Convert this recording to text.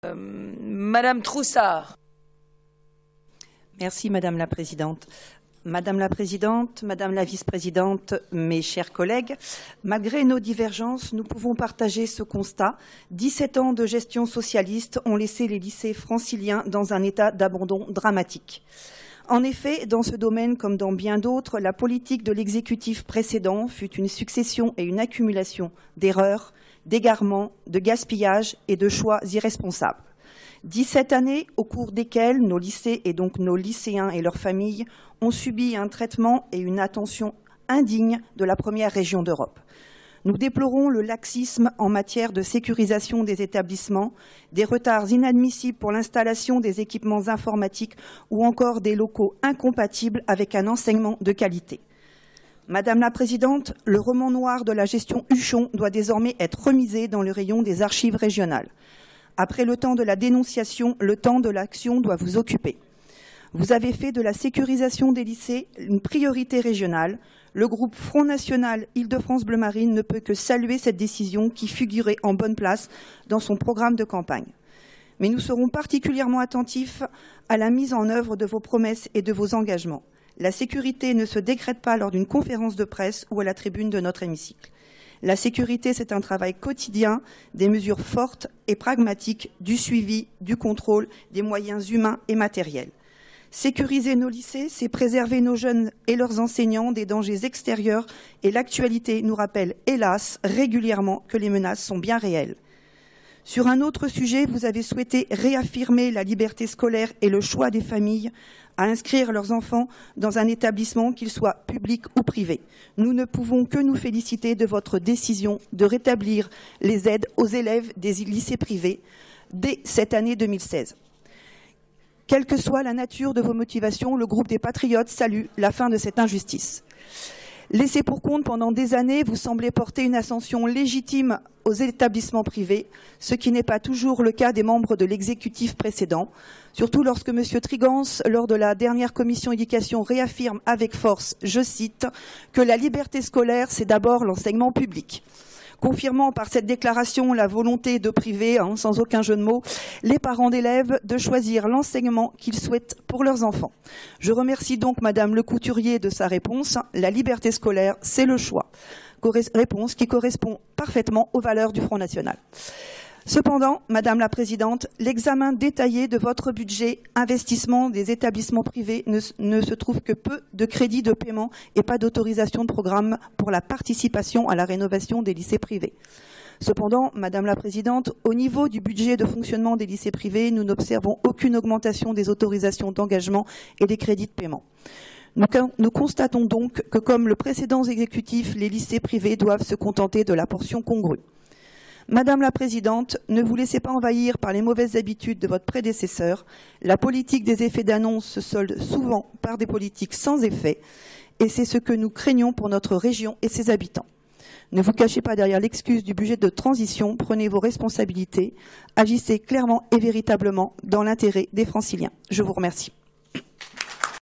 Madame Troussard. Merci Madame la Présidente. Madame la Présidente, Madame la Vice-Présidente, mes chers collègues, malgré nos divergences, nous pouvons partager ce constat. 17 ans de gestion socialiste ont laissé les lycées franciliens dans un état d'abandon dramatique. En effet, dans ce domaine comme dans bien d'autres, la politique de l'exécutif précédent fut une succession et une accumulation d'erreurs, d'égarements, de gaspillage et de choix irresponsables. 17 années au cours desquelles nos lycées et donc nos lycéens et leurs familles ont subi un traitement et une attention indignes de la première région d'Europe. Nous déplorons le laxisme en matière de sécurisation des établissements, des retards inadmissibles pour l'installation des équipements informatiques ou encore des locaux incompatibles avec un enseignement de qualité. Madame la Présidente, le roman noir de la gestion Huchon doit désormais être remisé dans le rayon des archives régionales. Après le temps de la dénonciation, le temps de l'action doit vous occuper. Vous avez fait de la sécurisation des lycées une priorité régionale. Le groupe Front National Île-de-France Bleu Marine ne peut que saluer cette décision qui figurait en bonne place dans son programme de campagne. Mais nous serons particulièrement attentifs à la mise en œuvre de vos promesses et de vos engagements. La sécurité ne se décrète pas lors d'une conférence de presse ou à la tribune de notre hémicycle. La sécurité, c'est un travail quotidien, des mesures fortes et pragmatiques, du suivi, du contrôle, des moyens humains et matériels. Sécuriser nos lycées, c'est préserver nos jeunes et leurs enseignants des dangers extérieurs et l'actualité nous rappelle, hélas, régulièrement que les menaces sont bien réelles. Sur un autre sujet, vous avez souhaité réaffirmer la liberté scolaire et le choix des familles à inscrire leurs enfants dans un établissement, qu'il soit public ou privé. Nous ne pouvons que nous féliciter de votre décision de rétablir les aides aux élèves des lycées privés dès cette année 2016. Quelle que soit la nature de vos motivations, le groupe des Patriotes salue la fin de cette injustice. Laissé pour compte pendant des années, vous semblez porter une ascension légitime aux établissements privés, ce qui n'est pas toujours le cas des membres de l'exécutif précédent, surtout lorsque M. Trigance, lors de la dernière commission éducation, réaffirme avec force, je cite, que la liberté scolaire, c'est d'abord l'enseignement public. Confirmant par cette déclaration la volonté de priver, sans aucun jeu de mots, les parents d'élèves de choisir l'enseignement qu'ils souhaitent pour leurs enfants. Je remercie donc Madame Le Couturier de sa réponse. La liberté scolaire, c'est le choix. Réponse qui correspond parfaitement aux valeurs du Front National. Cependant, Madame la Présidente, l'examen détaillé de votre budget investissement des établissements privés ne se trouve que peu de crédits de paiement et pas d'autorisation de programme pour la participation à la rénovation des lycées privés. Cependant, Madame la Présidente, au niveau du budget de fonctionnement des lycées privés, nous n'observons aucune augmentation des autorisations d'engagement et des crédits de paiement. Nous constatons donc que, comme le précédent exécutif, les lycées privés doivent se contenter de la portion congrue. Madame la Présidente, ne vous laissez pas envahir par les mauvaises habitudes de votre prédécesseur. La politique des effets d'annonce se solde souvent par des politiques sans effet, et c'est ce que nous craignons pour notre région et ses habitants. Ne vous cachez pas derrière l'excuse du budget de transition, prenez vos responsabilités, agissez clairement et véritablement dans l'intérêt des Franciliens. Je vous remercie.